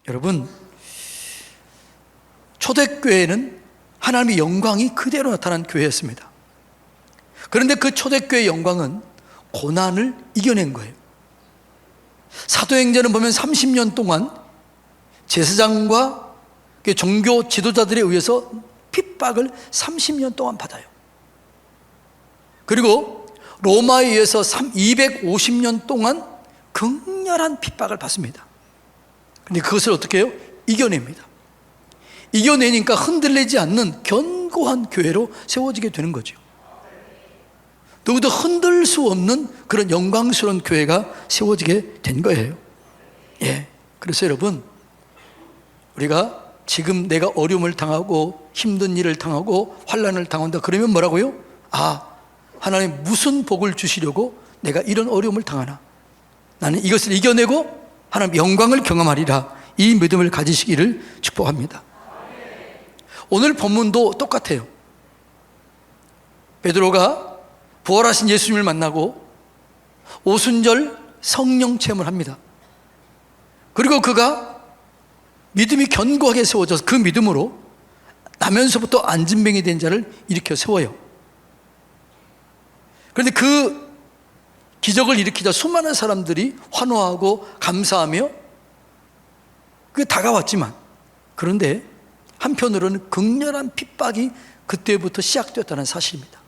여러분, 초대교회는 하나님의 영광이 그대로 나타난 교회였습니다. 그런데 그 초대교회의 영광은 고난을 이겨낸 거예요. 사도행전을 보면 30년 동안 제사장과 종교 지도자들에 의해서 핍박을 30년 동안 받아요. 그리고 로마에 의해서 250년 동안 극렬한 핍박을 받습니다. 그런데 그것을 어떻게 해요? 이겨냅니다. 이겨내니까 흔들리지 않는 견고한 교회로 세워지게 되는 거죠. 누구도 흔들 수 없는 그런 영광스러운 교회가 세워지게 된 거예요. 그래서 여러분, 우리가 지금 내가 어려움을 당하고 힘든 일을 당하고 환난을 당한다 그러면 뭐라고요? 하나님 무슨 복을 주시려고 내가 이런 어려움을 당하나? 나는 이것을 이겨내고 하나님 영광을 경험하리라. 이 믿음을 가지시기를 축복합니다. 오늘 본문도 똑같아요. 베드로가 부활하신 예수님을 만나고 오순절 성령 체험을 합니다. 그리고 그가 믿음이 견고하게 세워져서 그 믿음으로 나면서부터 안진뱅이 된 자를 일으켜 세워요. 그런데 그 기적을 일으키자 수많은 사람들이 환호하고 감사하며 그게 다가왔지만, 그런데 한편으로는 극렬한 핍박이 그때부터 시작되었다는 사실입니다.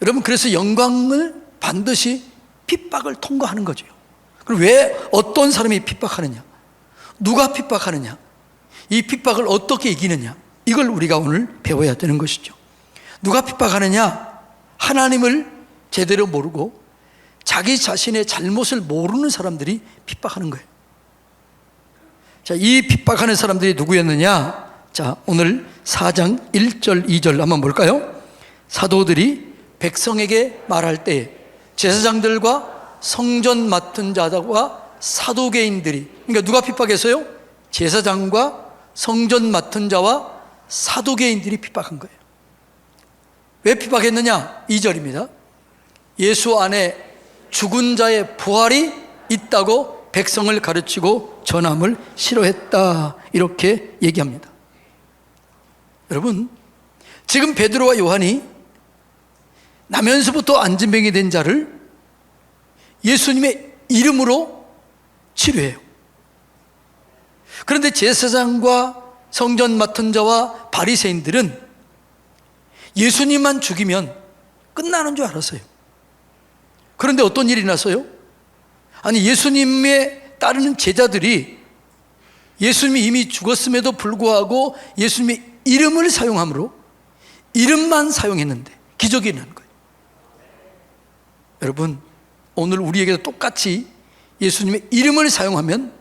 여러분, 그래서 영광을 반드시 핍박을 통과하는 거죠. 그럼 왜 어떤 사람이 핍박하느냐? 누가 핍박하느냐? 이 핍박을 어떻게 이기느냐? 이걸 우리가 오늘 배워야 되는 것이죠. 누가 핍박하느냐? 하나님을 제대로 모르고 자기 자신의 잘못을 모르는 사람들이 핍박하는 거예요. 자, 이 핍박하는 사람들이 누구였느냐? 자, 오늘 4장 1절 2절 한번 볼까요? 사도들이 백성에게 말할 때 제사장들과 성전 맡은 자와 사두개인들이, 그러니까 누가 핍박했어요? 제사장과 성전 맡은 자와 사두개인들이 핍박한 거예요. 왜 핍박했느냐? 2절입니다. 예수 안에 죽은 자의 부활이 있다고 백성을 가르치고 전함을 싫어했다, 이렇게 얘기합니다. 여러분, 지금 베드로와 요한이 나면서부터 안진뱅이 된 자를 예수님의 이름으로 치료해요. 그런데 제사장과 성전 맡은 자와 바리새인들은 예수님만 죽이면 끝나는 줄 알았어요. 그런데 어떤 일이 났어요? 아니, 예수님에 따르는 제자들이 예수님이 이미 죽었음에도 불구하고 예수님의 이름을 사용함으로 이름만 사용했는데 기적이 난 거예요. 여러분, 오늘 우리에게도 똑같이 예수님의 이름을 사용하면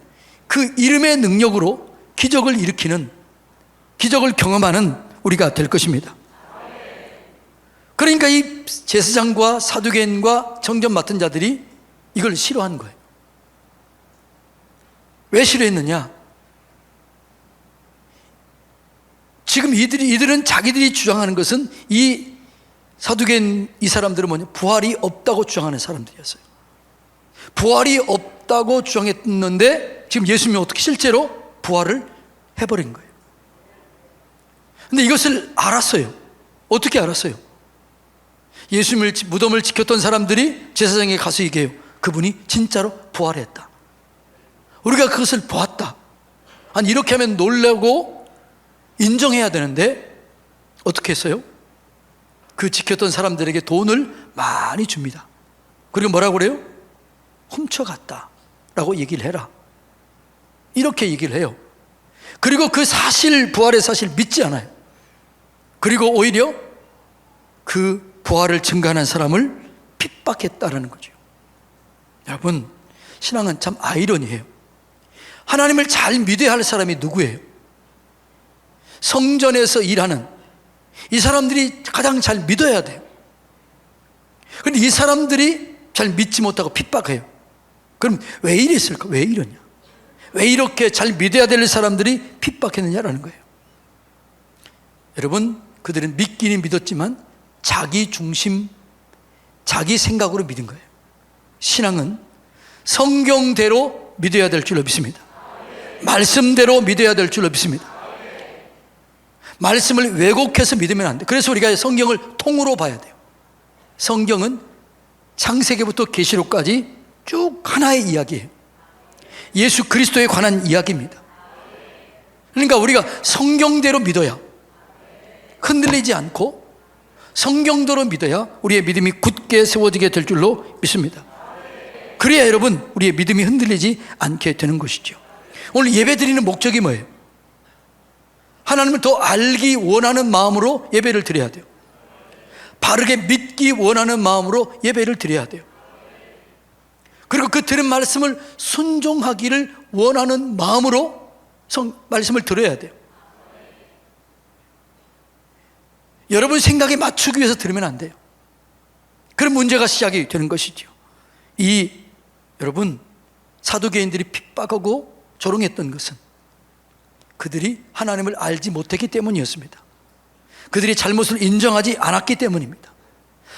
그 이름의 능력으로 기적을 일으키는, 기적을 경험하는 우리가 될 것입니다. 그러니까 이 제사장과 사두개인과 성전 맡은 자들이 이걸 싫어한 거예요. 왜 싫어했느냐? 지금 이들은 자기들이 주장하는 것은, 이 사두개인 이 사람들은 뭐냐? 부활이 없다고 주장하는 사람들이었어요. 부활이 없다고 주장했는데 지금 예수님이 어떻게 실제로 부활을 해버린 거예요. 근데 이것을 알았어요. 어떻게 알았어요? 예수님을 무덤을 지켰던 사람들이 제사장에게 가서 얘기해요. 그분이 진짜로 부활했다. 우리가 그것을 보았다. 아니, 이렇게 하면 놀라고 인정해야 되는데 어떻게 했어요? 그 지켰던 사람들에게 돈을 많이 줍니다. 그리고 뭐라고 그래요? 훔쳐갔다 라고 얘기를 해라, 이렇게 얘기를 해요. 그리고 그 사실, 부활의 사실 믿지 않아요. 그리고 오히려 그 부활을 증거하는 사람을 핍박했다라는 거죠. 여러분, 신앙은 참 아이러니해요. 하나님을 잘 믿어야 할 사람이 누구예요? 성전에서 일하는 이 사람들이 가장 잘 믿어야 돼요. 그런데 이 사람들이 잘 믿지 못하고 핍박해요. 그럼 왜 이랬을까? 왜 이러냐? 왜 이렇게 잘 믿어야 될 사람들이 핍박했느냐라는 거예요. 여러분, 그들은 믿기는 믿었지만 자기 중심, 자기 생각으로 믿은 거예요. 신앙은 성경대로 믿어야 될 줄로 믿습니다. 말씀대로 믿어야 될 줄로 믿습니다. 말씀을 왜곡해서 믿으면 안 돼. 그래서 우리가 성경을 통으로 봐야 돼요. 성경은 창세기부터 계시록까지 쭉 하나의 이야기예요. 예수 그리스도에 관한 이야기입니다. 그러니까 우리가 성경대로 믿어야, 흔들리지 않고 성경대로 믿어야 우리의 믿음이 굳게 세워지게 될 줄로 믿습니다. 그래야 여러분 우리의 믿음이 흔들리지 않게 되는 것이죠. 오늘 예배 드리는 목적이 뭐예요? 하나님을 더 알기 원하는 마음으로 예배를 드려야 돼요. 바르게 믿기 원하는 마음으로 예배를 드려야 돼요. 그리고 그 들은 말씀을 순종하기를 원하는 마음으로 말씀을 들어야 돼요. 여러분 생각에 맞추기 위해서 들으면 안 돼요. 그런 문제가 시작이 되는 것이죠. 여러분 사두개인들이 핍박하고 조롱했던 것은 그들이 하나님을 알지 못했기 때문이었습니다. 그들이 잘못을 인정하지 않았기 때문입니다.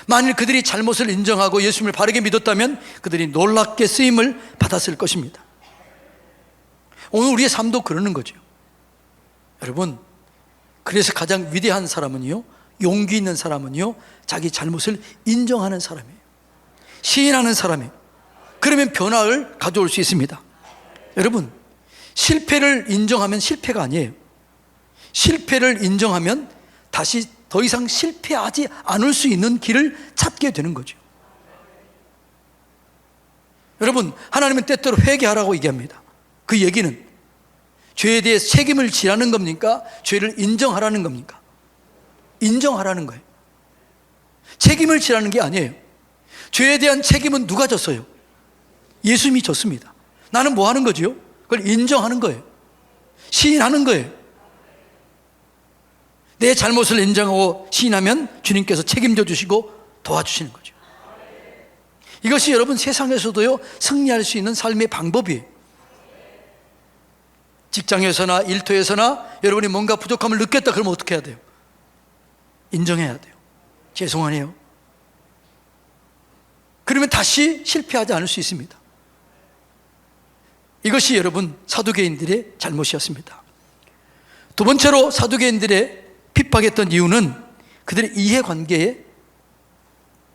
만일 그들이 잘못을 인정하고 예수님을 바르게 믿었다면 그들이 놀랍게 쓰임을 받았을 것입니다. 오늘 우리의 삶도 그러는 거죠. 여러분, 그래서 가장 위대한 사람은요, 용기 있는 사람은요, 자기 잘못을 인정하는 사람이에요. 시인하는 사람이에요. 그러면 변화를 가져올 수 있습니다. 여러분, 실패를 인정하면 실패가 아니에요. 실패를 인정하면 다시 더 이상 실패하지 않을 수 있는 길을 찾게 되는 거죠. 여러분, 하나님은 때때로 회개하라고 얘기합니다. 그 얘기는 죄에 대해 책임을 지라는 겁니까? 죄를 인정하라는 겁니까? 인정하라는 거예요. 책임을 지라는 게 아니에요. 죄에 대한 책임은 누가 졌어요? 예수님이 졌습니다. 나는 뭐 하는 거지요? 그걸 인정하는 거예요. 시인하는 거예요. 내 잘못을 인정하고 시인하면 주님께서 책임져 주시고 도와주시는 거죠. 이것이 여러분 세상에서도요 승리할 수 있는 삶의 방법이에요. 직장에서나 일터에서나 여러분이 뭔가 부족함을 느꼈다 그러면 어떻게 해야 돼요? 인정해야 돼요. 죄송하네요. 그러면 다시 실패하지 않을 수 있습니다. 이것이 여러분 사두개인들의 잘못이었습니다. 두 번째로 사두개인들의 핍박했던 이유는 그들의 이해관계에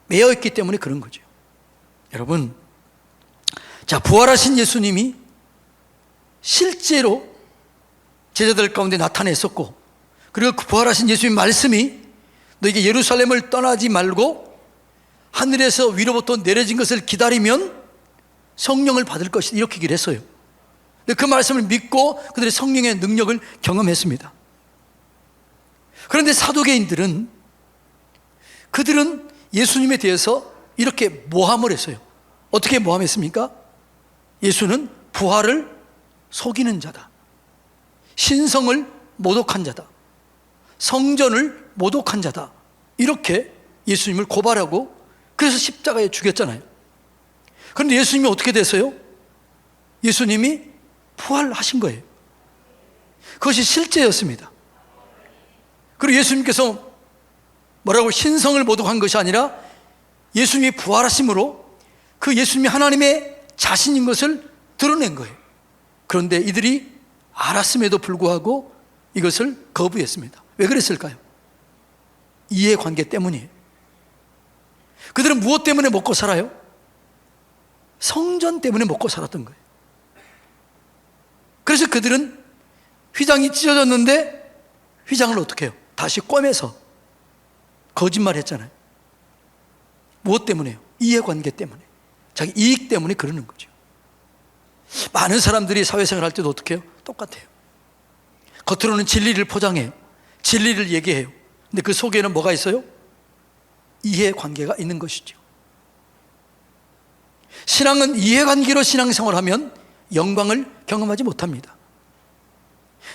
매여있기 때문에 그런 거죠. 여러분, 자, 부활하신 예수님이 실제로 제자들 가운데 나타냈었고, 그리고 그 부활하신 예수님 말씀이 너에게 예루살렘을 떠나지 말고 하늘에서 위로부터 내려진 것을 기다리면 성령을 받을 것이다, 이렇게 얘기를 했어요. 그 말씀을 믿고 그들의 성령의 능력을 경험했습니다. 그런데 사두개인들은 그들은 예수님에 대해서 이렇게 모함을 했어요. 어떻게 모함했습니까? 예수는 부활을 속이는 자다, 신성을 모독한 자다, 성전을 모독한 자다, 이렇게 예수님을 고발하고 그래서 십자가에 죽였잖아요. 그런데 예수님이 어떻게 됐어요? 예수님이 부활하신 거예요. 그것이 실제였습니다. 그리고 예수님께서 뭐라고 신성을 모독한 것이 아니라 예수님이 부활하심으로 그 예수님이 하나님의 자신인 것을 드러낸 거예요. 그런데 이들이 알았음에도 불구하고 이것을 거부했습니다. 왜 그랬을까요? 이해관계 때문이에요. 그들은 무엇 때문에 먹고 살아요? 성전 때문에 먹고 살았던 거예요. 그래서 그들은 휘장이 찢어졌는데 휘장을 어떻게 해요? 다시 꿰매서 거짓말 했잖아요. 무엇 때문에요? 이해관계 때문에, 자기 이익 때문에 그러는 거죠. 많은 사람들이 사회생활 할 때도 어떻게 해요? 똑같아요. 겉으로는 진리를 포장해요. 진리를 얘기해요. 근데 그 속에는 뭐가 있어요? 이해관계가 있는 것이죠. 신앙은 이해관계로 신앙생활을 하면 영광을 경험하지 못합니다.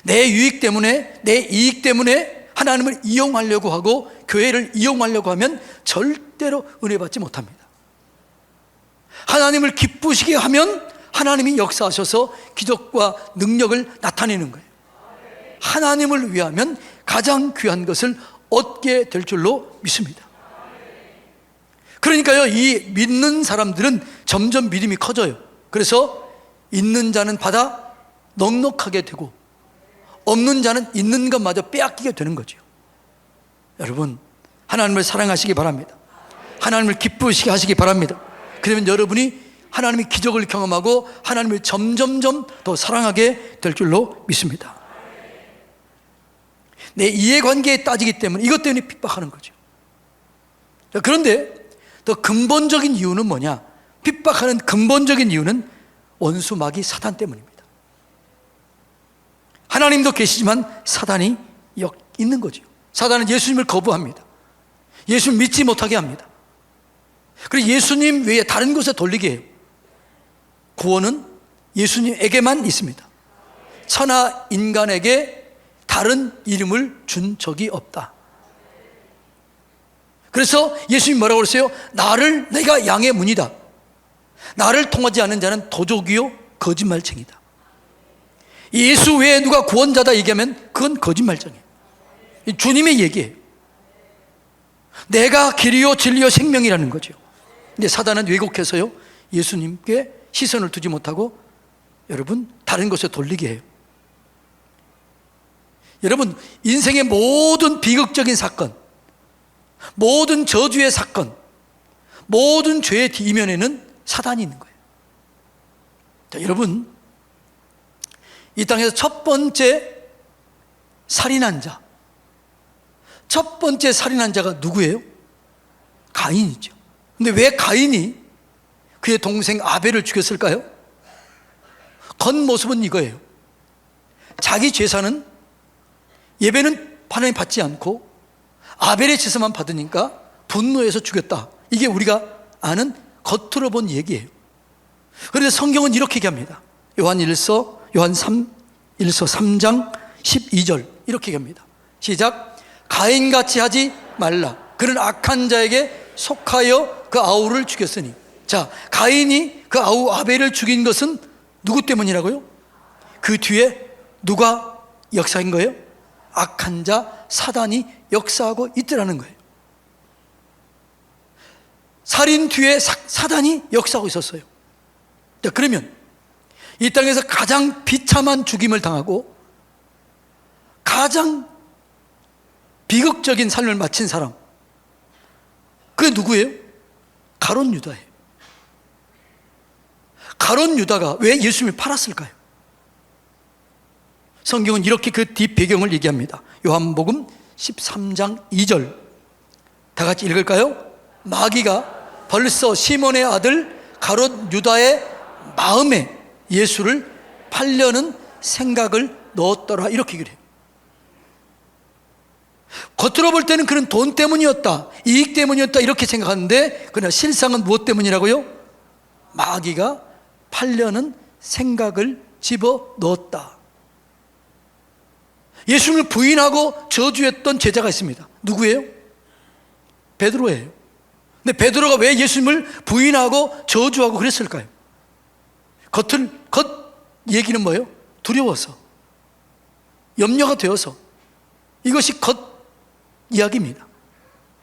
내 유익 때문에, 내 이익 때문에 하나님을 이용하려고 하고 교회를 이용하려고 하면 절대로 은혜 받지 못합니다. 하나님을 기쁘시게 하면 하나님이 역사하셔서 기적과 능력을 나타내는 거예요. 하나님을 위하면 가장 귀한 것을 얻게 될 줄로 믿습니다. 그러니까요, 이 믿는 사람들은 점점 믿음이 커져요. 그래서 있는 자는 받아 넉넉하게 되고 없는 자는 있는 것마저 빼앗기게 되는 거죠. 여러분, 하나님을 사랑하시기 바랍니다. 하나님을 기쁘시게 하시기 바랍니다. 그러면 여러분이 하나님의 기적을 경험하고 하나님을 점점점 더 사랑하게 될 줄로 믿습니다. 내 이해관계에 따지기 때문에 이것 때문에 핍박하는 거죠. 그런데 더 근본적인 이유는 뭐냐? 핍박하는 근본적인 이유는 원수 마귀 사단 때문입니다. 하나님도 계시지만 사단이 있는 거죠. 사단은 예수님을 거부합니다. 예수님 믿지 못하게 합니다. 그리고 예수님 외에 다른 곳에 돌리게 해요. 구원은 예수님에게만 있습니다. 천하 인간에게 다른 이름을 준 적이 없다. 그래서 예수님이 뭐라고 그랬어요? 내가 양의 문이다. 나를 통하지 않는 자는 도적이요 거짓말쟁이다. 예수 외에 누가 구원자다 얘기하면 그건 거짓말쟁이에요. 주님의 얘기예요. 내가 길이요 진리요 생명이라는 거죠. 근데 사단은 왜곡해서요 예수님께 시선을 두지 못하고 여러분 다른 곳에 돌리게 해요. 여러분, 인생의 모든 비극적인 사건, 모든 저주의 사건, 모든 죄의 이면에는 사단이 있는 거예요. 자, 여러분, 이 땅에서 첫 번째 살인한 자가 누구예요? 가인이죠. 근데 왜 가인이 그의 동생 아벨을 죽였을까요? 겉모습은 이거예요. 자기 제사는 예배는 하나님 받지 않고 아벨의 제사만 받으니까 분노해서 죽였다. 이게 우리가 아는 겉으로 본 얘기예요. 그런데 성경은 이렇게 얘기합니다. 요한일서 3장 12절 이렇게 얘기합니다. 시작. 가인같이 하지 말라. 그는 악한 자에게 속하여 그 아우를 죽였으니. 자, 가인이 그 아우 아벨을 죽인 것은 누구 때문이라고요? 그 뒤에 누가 역사인 거예요? 악한 자 사단이 역사하고 있더라는 거예요. 살인 뒤에 사단이 역사하고 있었어요. 자, 그러면 이 땅에서 가장 비참한 죽임을 당하고 가장 비극적인 삶을 마친 사람, 그게 누구예요? 가룟 유다예요. 가룟 유다가 왜 예수님을 팔았을까요? 성경은 이렇게 그 뒷배경을 얘기합니다. 요한복음 13장 2절 다 같이 읽을까요? 마귀가 벌써 시몬의 아들 가룟 유다의 마음에 예수를 팔려는 생각을 넣었더라, 이렇게 그래요. 겉으로 볼 때는 그는 돈 때문이었다, 이익 때문이었다 이렇게 생각하는데, 그러나 실상은 무엇 때문이라고요? 마귀가 팔려는 생각을 집어 넣었다. 예수님을 부인하고 저주했던 제자가 있습니다. 누구예요? 베드로예요. 근데 베드로가 왜 예수님을 부인하고 저주하고 그랬을까요? 겉 얘기는 뭐예요? 두려워서, 염려가 되어서. 이것이 겉 이야기입니다.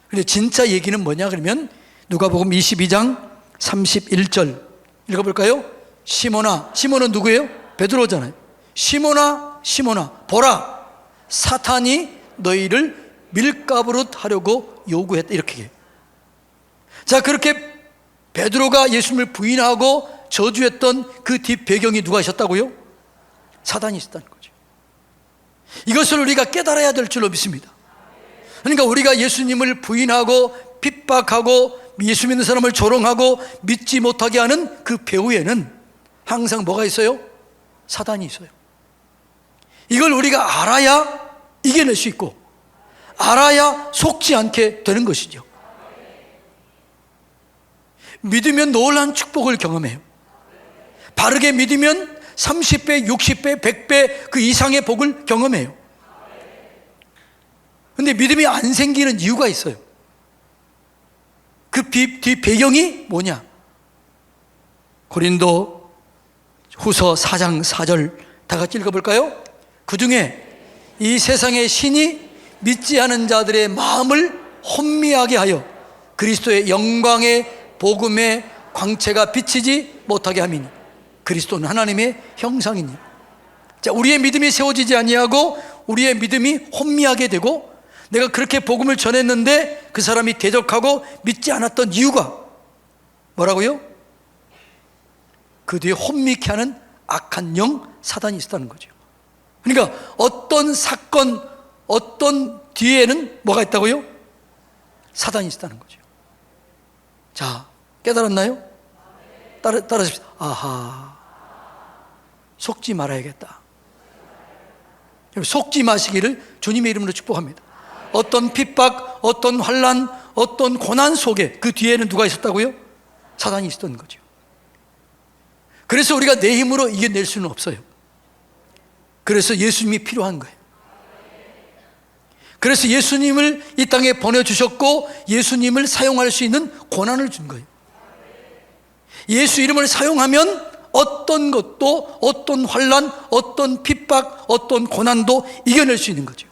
근데 진짜 얘기는 뭐냐 그러면 누가복음 22장 31절 읽어볼까요? 시몬은 누구예요? 베드로잖아요. 시몬아 보라, 사탄이 너희를 밀가부릇 하려고 요구했다, 이렇게 해요. 자, 그렇게 베드로가 예수님을 부인하고 저주했던 그 뒷배경이 누가 있었다고요? 사단이 있었다는 거죠. 이것을 우리가 깨달아야 될 줄로 믿습니다. 그러니까 우리가 예수님을 부인하고 핍박하고 예수 믿는 사람을 조롱하고 믿지 못하게 하는 그 배후에는 항상 뭐가 있어요? 사단이 있어요. 이걸 우리가 알아야 이겨낼 수 있고, 알아야 속지 않게 되는 것이죠. 믿으면 놀라운 축복을 경험해요. 바르게 믿으면 30배, 60배, 100배 그 이상의 복을 경험해요. 근데 믿음이 안 생기는 이유가 있어요. 그 뒤 배경이 뭐냐? 고린도 후서 4장 4절 다 같이 읽어볼까요? 그 중에 이 세상의 신이 믿지 않은 자들의 마음을 혼미하게 하여 그리스도의 영광의 복음의 광채가 비치지 못하게 함이니. 그리스도는 하나님의 형상이니. 자, 우리의 믿음이 세워지지 아니하고 우리의 믿음이 혼미하게 되고, 내가 그렇게 복음을 전했는데 그 사람이 대적하고 믿지 않았던 이유가 뭐라고요? 그 뒤에 혼미케 하는 악한 영, 사단이 있었다는 거죠. 그러니까 어떤 사건, 어떤 뒤에는 뭐가 있다고요? 사단이 있었다는 거죠. 자, 깨달았나요? 따라하십시오. 아하, 속지 말아야겠다. 속지 마시기를 주님의 이름으로 축복합니다. 어떤 핍박, 어떤 환난, 어떤 고난 속에 그 뒤에는 누가 있었다고요? 사단이 있었던 거죠. 그래서 우리가 내 힘으로 이겨낼 수는 없어요. 그래서 예수님이 필요한 거예요. 그래서 예수님을 이 땅에 보내주셨고 예수님을 사용할 수 있는 권한을 준 거예요. 예수 이름을 사용하면 어떤 것도, 어떤 환난, 어떤 핍박, 어떤 고난도 이겨낼 수 있는 거죠.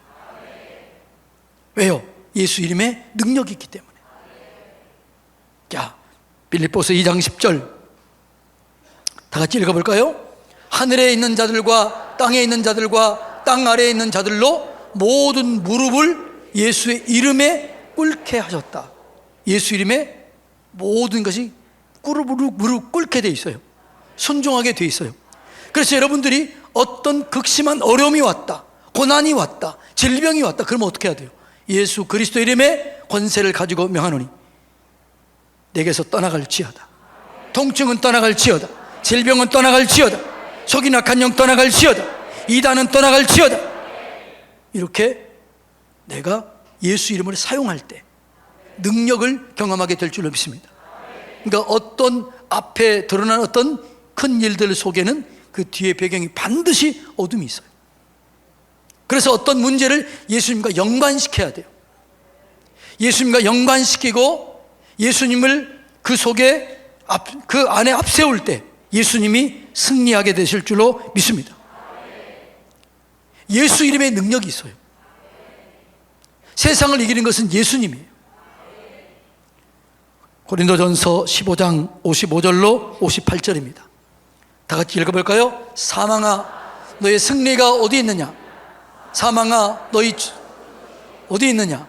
왜요? 예수 이름에 능력이 있기 때문에. 자, 빌립보서 2장 10절 다 같이 읽어볼까요? 하늘에 있는 자들과 땅에 있는 자들과 땅 아래에 있는 자들로 모든 무릎을 예수의 이름에 꿇게 하셨다. 예수 이름에 모든 것이 무릎 꿇게 돼 있어요. 순종하게 돼 있어요. 그래서 여러분들이 어떤 극심한 어려움이 왔다, 고난이 왔다, 질병이 왔다, 그러면 어떻게 해야 돼요? 예수 그리스도 이름의 권세를 가지고 명하노니 내게서 떠나갈지어다. 통증은 떠나갈지어다. 질병은 떠나갈지어다. 속이 악한 영 떠나갈지어다. 이단은 떠나갈지어다. 이렇게 내가 예수 이름을 사용할 때 능력을 경험하게 될 줄로 믿습니다. 그러니까 어떤 앞에 드러난 어떤 큰 일들 속에는 그 뒤에 배경이 반드시 어둠이 있어요. 그래서 어떤 문제를 예수님과 연관시켜야 돼요. 예수님과 연관시키고 예수님을 그 속에 그 안에 앞세울 때 예수님이 승리하게 되실 줄로 믿습니다. 예수 이름에 능력이 있어요. 세상을 이기는 것은 예수님이에요. 고린도전서 15장 55절로 58절입니다. 다 같이 읽어볼까요? 사망아 너의 승리가 어디 있느냐? 사망아 너희 어디 있느냐?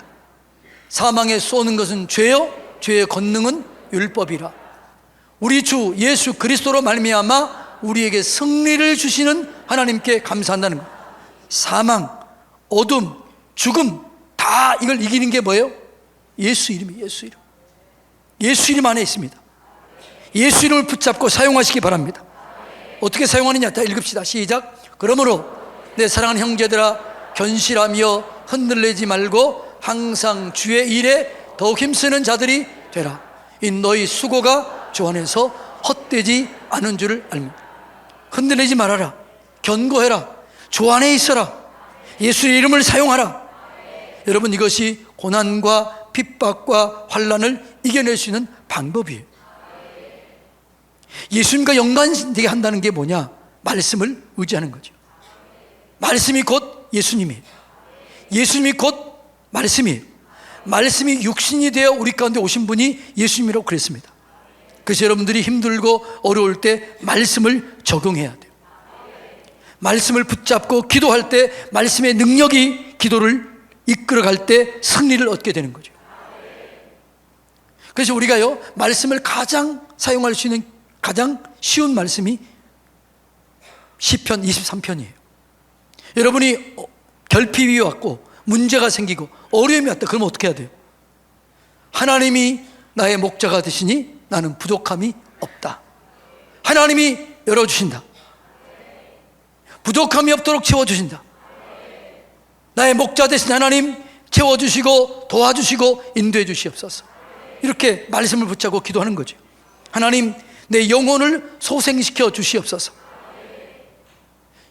사망에 쏘는 것은 죄요, 죄의 권능은 율법이라. 우리 주 예수 그리스도로 말미암아 우리에게 승리를 주시는 하나님께 감사한다는 것. 사망, 어둠, 죽음 다 이걸 이기는 게 뭐예요? 예수 이름이에요. 예수 이름. 예수 이름 안에 있습니다. 예수 이름을 붙잡고 사용하시기 바랍니다. 어떻게 사용하느냐? 다 읽읍시다. 시작. 그러므로 내 사랑하는 형제들아 견실하며 흔들리지 말고 항상 주의 일에 더욱 힘쓰는 자들이 되라. 이 너희 수고가 주 안에서 헛되지 않은 줄을 알면. 흔들리지 말아라. 견고해라. 주 안에 있어라. 예수의 이름을 사용하라. 여러분, 이것이 고난과 핍박과 환난을 이겨낼 수 있는 방법이에요. 예수님과 연관되게 한다는 게 뭐냐? 말씀을 의지하는 거죠. 말씀이 곧 예수님이에요. 예수님이 곧 말씀이에요. 말씀이 육신이 되어 우리 가운데 오신 분이 예수님이라고 그랬습니다. 그래서 여러분들이 힘들고 어려울 때 말씀을 적용해야 돼요. 말씀을 붙잡고 기도할 때 말씀의 능력이 기도를 이끌어갈 때 승리를 얻게 되는 거죠. 그래서 우리가요, 말씀을 가장 사용할 수 있는 가장 쉬운 말씀이 시편 23편이에요. 여러분이 결핍이 왔고 문제가 생기고 어려움이 왔다. 그러면 어떻게 해야 돼요? 하나님이 나의 목자가 되시니 나는 부족함이 없다. 하나님이 열어주신다. 부족함이 없도록 채워주신다. 나의 목자 되신 하나님 채워주시고 도와주시고 인도해 주시옵소서. 이렇게 말씀을 붙잡고 기도하는 거죠. 하나님 내 영혼을 소생시켜 주시옵소서.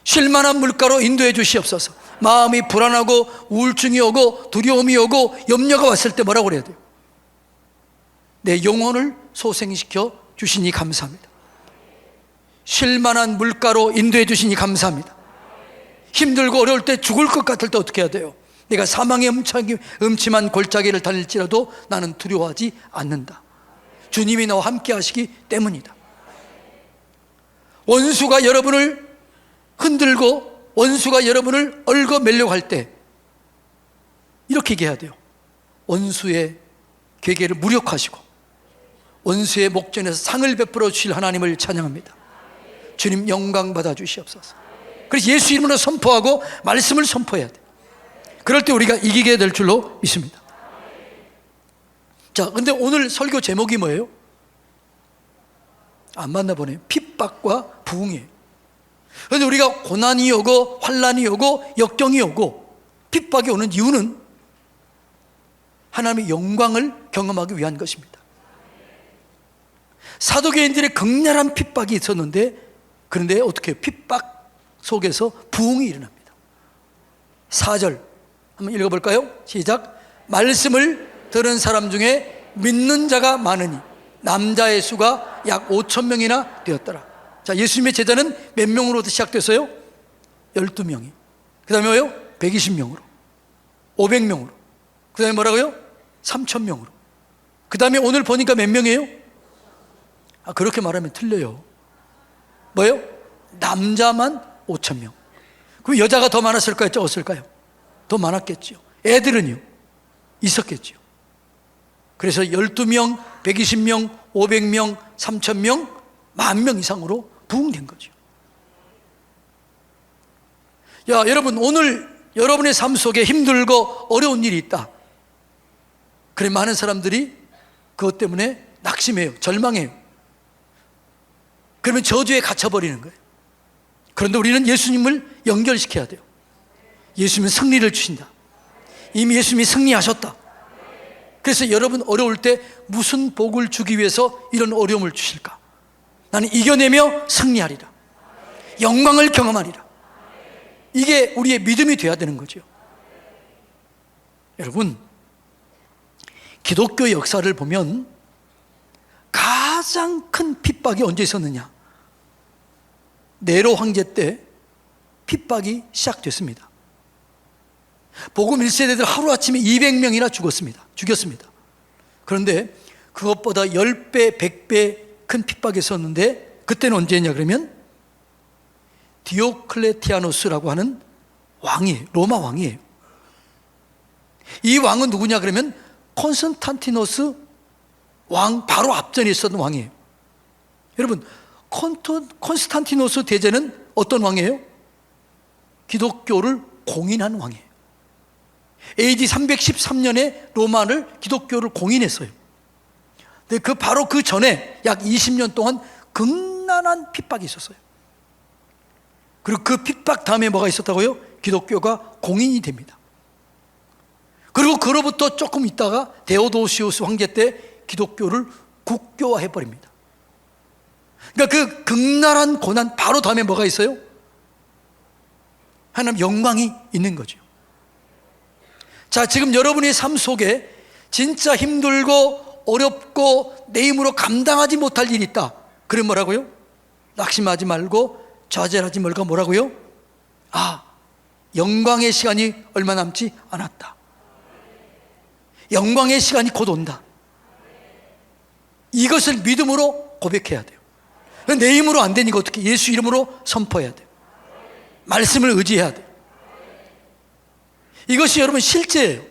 쉴만한 물가로 인도해 주시옵소서. 마음이 불안하고 우울증이 오고 두려움이 오고 염려가 왔을 때 뭐라고 그래야 돼요? 내 영혼을 소생시켜 주시니 감사합니다. 쉴만한 물가로 인도해 주시니 감사합니다. 힘들고 어려울 때 죽을 것 같을 때 어떻게 해야 돼요? 내가 사망의 음침한 골짜기를 달릴지라도 나는 두려워하지 않는다. 주님이 나와 함께 하시기 때문이다. 원수가 여러분을 흔들고 원수가 여러분을 얽어매려고 할 때 이렇게 얘기해야 돼요. 원수의 괴계를 무력하시고 원수의 목전에서 상을 베풀어 주실 하나님을 찬양합니다. 주님 영광 받아 주시옵소서. 그래서 예수 이름으로 선포하고 말씀을 선포해야 돼요. 그럴 때 우리가 이기게 될 줄로 믿습니다. 자, 근데 오늘 설교 제목이 뭐예요? 안 맞나 보네요. 핍박과 부흥이에요. 그런데 우리가 고난이 오고 환난이 오고 역경이 오고 핍박이 오는 이유는 하나님의 영광을 경험하기 위한 것입니다. 사도계인들의 극렬한 핍박이 있었는데, 그런데 어떻게 해요? 핍박 속에서 부흥이 일어납니다. 4절 한번 읽어볼까요? 시작. 말씀을 들은 사람 중에 믿는 자가 많으니 남자의 수가 약 5,000명이나 되었더라. 자, 예수님의 제자는 몇 명으로 시작됐어요? 12명이. 그 다음에 뭐요? 120명으로, 500명으로, 그 다음에 뭐라고요? 3,000명으로. 그 다음에 오늘 보니까 몇 명이에요? 그렇게 말하면 틀려요. 뭐예요? 남자만 5,000명. 그럼 여자가 더 많았을까요? 적었을까요? 더 많았겠죠. 애들은요? 있었겠죠. 그래서 12명, 120명, 500명, 3,000명, 10,000명 이상으로 부흥된 거죠. 야, 여러분, 오늘 여러분의 삶 속에 힘들고 어려운 일이 있다. 그래, 많은 사람들이 그것 때문에 낙심해요. 절망해요. 그러면 저주에 갇혀버리는 거예요. 그런데 우리는 예수님을 연결시켜야 돼요. 예수님은 승리를 주신다. 이미 예수님이 승리하셨다. 그래서 여러분 어려울 때 무슨 복을 주기 위해서 이런 어려움을 주실까? 나는 이겨내며 승리하리라. 영광을 경험하리라. 이게 우리의 믿음이 돼야 되는 거죠. 여러분, 기독교 역사를 보면 가장 큰 핍박이 언제 있었느냐? 네로 황제 때 핍박이 시작됐습니다. 복음 1세대들 하루아침에 200명이나 죽였습니다. 그런데 그것보다 10배, 100배 큰 핍박이 있었는데 그때는 언제냐 그러면 디오클레티아누스라고 하는 왕이에요. 로마 왕이에요. 이 왕은 누구냐 그러면 콘스탄티노스 왕 바로 앞전에 있었던 왕이에요. 여러분, 콘스탄티노스 대제는 어떤 왕이에요? 기독교를 공인한 왕이에요. AD 313년에 로마를 기독교를 공인했어요. 근데 바로 그 전에 약 20년 동안 극난한 핍박이 있었어요. 그리고 그 핍박 다음에 뭐가 있었다고요? 기독교가 공인이 됩니다. 그리고 그로부터 조금 있다가 데오도시우스 황제 때 기독교를 국교화해 버립니다. 그러니까 그 극렬한 고난 바로 다음에 뭐가 있어요? 하나님 영광이 있는 거죠. 자, 지금 여러분의 삶 속에 진짜 힘들고 어렵고 내 힘으로 감당하지 못할 일이 있다. 그래 뭐라고요? 낙심하지 말고 좌절하지 말고 뭐라고요? 영광의 시간이 얼마 남지 않았다. 영광의 시간이 곧 온다. 이것을 믿음으로 고백해야 돼요. 내 힘으로 안 되니까 어떻게? 예수 이름으로 선포해야 돼요. 말씀을 의지해야 돼요. 이것이 여러분 실제예요.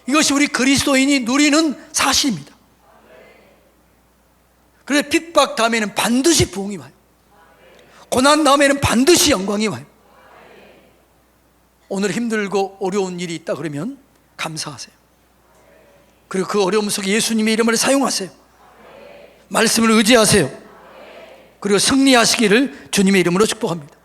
이것이 우리 그리스도인이 누리는 사실입니다. 그래서 핍박 다음에는 반드시 부흥이 와요. 고난 다음에는 반드시 영광이 와요. 오늘 힘들고 어려운 일이 있다 그러면 감사하세요. 그리고 그 어려움 속에 예수님의 이름을 사용하세요. 말씀을 의지하세요. 그리고 승리하시기를 주님의 이름으로 축복합니다.